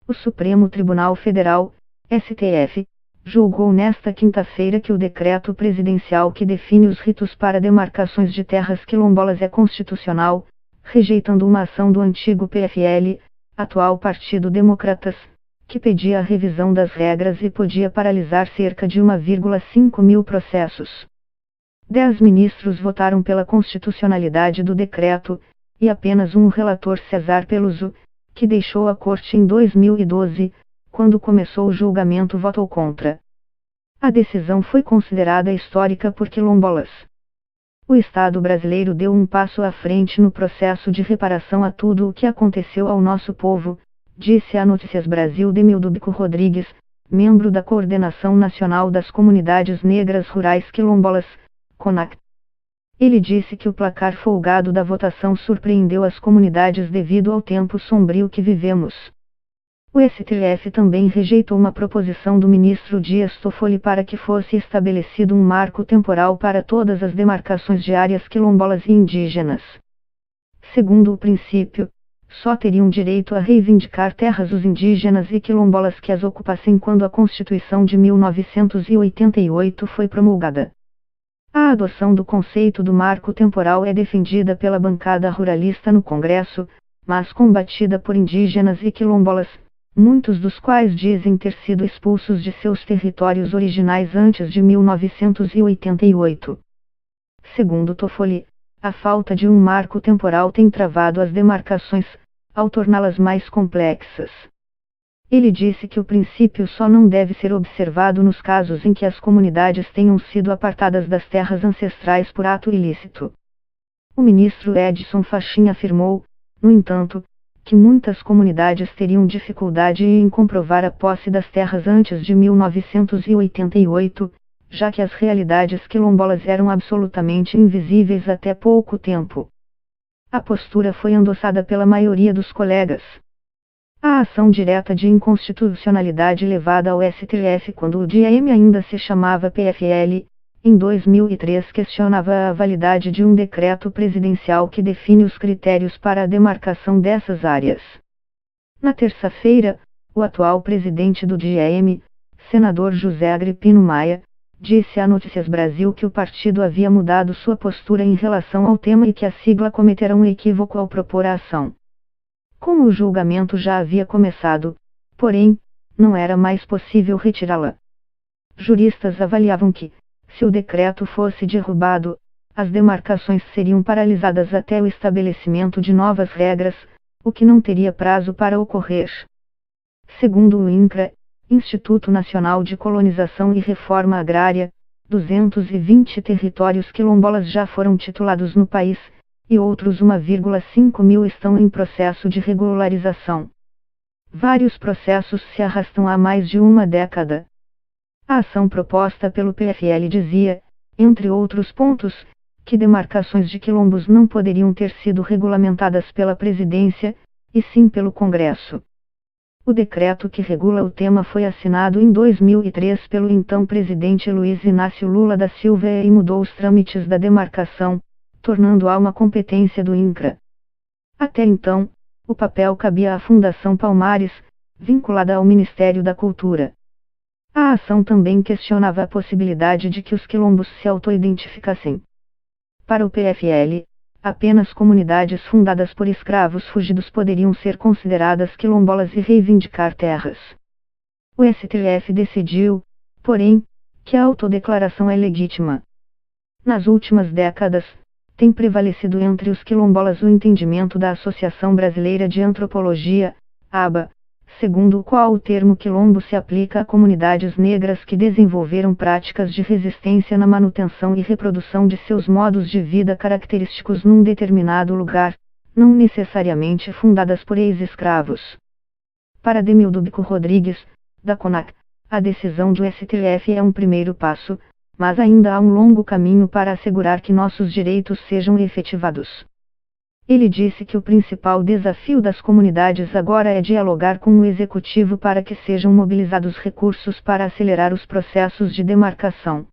O Supremo Tribunal Federal, STF, julgou nesta quinta-feira que o decreto presidencial que define os ritos para demarcações de terras quilombolas é constitucional, rejeitando uma ação do antigo PFL, atual Partido Democratas, que pedia a revisão das regras e podia paralisar cerca de 1,5 mil processos. 10 ministros votaram pela constitucionalidade do decreto, e apenas um relator, César Peluso, que deixou a corte em 2012, quando começou o julgamento, votou contra. A decisão foi considerada histórica por quilombolas. O Estado brasileiro deu um passo à frente no processo de reparação a tudo o que aconteceu ao nosso povo, disse à Notícias Brasil Demildo Bico Rodrigues, membro da Coordenação Nacional das Comunidades Negras Rurais Quilombolas, CONAC. Ele disse que o placar folgado da votação surpreendeu as comunidades devido ao tempo sombrio que vivemos. O STF também rejeitou uma proposição do ministro Dias Toffoli para que fosse estabelecido um marco temporal para todas as demarcações de áreas quilombolas e indígenas. Segundo o princípio, só teriam direito a reivindicar terras os indígenas e quilombolas que as ocupassem quando a Constituição de 1988 foi promulgada. A adoção do conceito do marco temporal é defendida pela bancada ruralista no Congresso, mas combatida por indígenas e quilombolas, muitos dos quais dizem ter sido expulsos de seus territórios originais antes de 1988. Segundo Toffoli, a falta de um marco temporal tem travado as demarcações, ao torná-las mais complexas. Ele disse que o princípio só não deve ser observado nos casos em que as comunidades tenham sido apartadas das terras ancestrais por ato ilícito. O ministro Edson Fachin afirmou, no entanto, que muitas comunidades teriam dificuldade em comprovar a posse das terras antes de 1988, já que as realidades quilombolas eram absolutamente invisíveis até pouco tempo. A postura foi endossada pela maioria dos colegas. A ação direta de inconstitucionalidade levada ao STF quando o DIEM ainda se chamava PFL, em 2003 questionava a validade de um decreto presidencial que define os critérios para a demarcação dessas áreas. Na terça-feira, o atual presidente do DIEM, senador José Agripino Maia, disse à Notícias Brasil que o partido havia mudado sua postura em relação ao tema e que a sigla cometerá um equívoco ao propor a ação. Como o julgamento já havia começado, porém, não era mais possível retirá-la. Juristas avaliavam que, se o decreto fosse derrubado, as demarcações seriam paralisadas até o estabelecimento de novas regras, o que não teria prazo para ocorrer. Segundo o INCRA, Instituto Nacional de Colonização e Reforma Agrária, 220 territórios quilombolas já foram titulados no país, e outros 1,5 mil estão em processo de regularização. Vários processos se arrastam há mais de uma década. A ação proposta pelo PFL dizia, entre outros pontos, que demarcações de quilombos não poderiam ter sido regulamentadas pela Presidência, e sim pelo Congresso. O decreto que regula o tema foi assinado em 2003 pelo então presidente Luiz Inácio Lula da Silva e mudou os trâmites da demarcação, tornando-a uma competência do INCRA. Até então, o papel cabia à Fundação Palmares, vinculada ao Ministério da Cultura. A ação também questionava a possibilidade de que os quilombos se auto-identificassem. Para o PFL, apenas comunidades fundadas por escravos fugidos poderiam ser consideradas quilombolas e reivindicar terras. O STF decidiu, porém, que a autodeclaração é legítima. Nas últimas décadas, tem prevalecido entre os quilombolas o entendimento da Associação Brasileira de Antropologia, ABA, segundo o qual o termo quilombo se aplica a comunidades negras que desenvolveram práticas de resistência na manutenção e reprodução de seus modos de vida característicos num determinado lugar, não necessariamente fundadas por ex-escravos. Para Demildo Bico Rodrigues, da CONAC, a decisão do STF é um primeiro passo, mas ainda há um longo caminho para assegurar que nossos direitos sejam efetivados. Ele disse que o principal desafio das comunidades agora é dialogar com o executivo para que sejam mobilizados recursos para acelerar os processos de demarcação.